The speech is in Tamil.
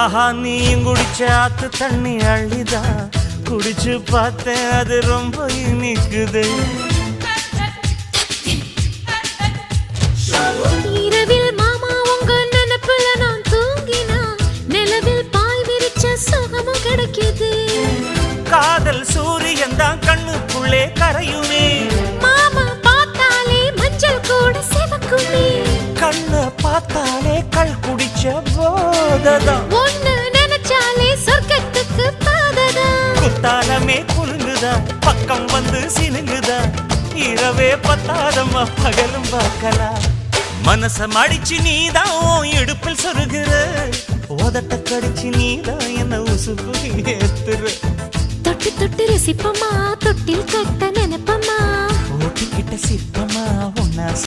ஆஹா நீயும் குடிச்ச ஆத்து தண்ணி அள்ளிதா குடிச்சு பார்த்தேன் அது ரொம்ப இனிக்குது. இரவில் மாமா உங்க நினைப்புல நான் தூங்கினா நிலவில் பாய் விரிச்ச சுகமும் கிடைக்குது. காதல் சூரியன் தான் கண்ணுக்குள்ளே கரையுமே, மாமா பார்த்தாலே மஞ்சள் கூட சிவக்குமே, கண்ண பார்த்தாலே கள் குடிச்ச போததான், ஒண்ணு நினைச்சாலே சொர்க்கத்துக்கு பாததா. குத்தாலமே குலுங்குதா பக்கம் வந்து சினுங்குதா, இரவே பத்தாதம்மா பகலும் பார்க்கலாம். மனச மடிச்சு நீதான் இடுப்பில் சொருகிற, உதட்ட கடிச்சு நீதான் என்ன உசுப்பு ஏத்துற. தொட்டு தொட்டு ரசிப்பமா தொட்டில் கட்ட நினைப்பமா, ஓட்டிக்கிட்ட சிற்பமா உன்னா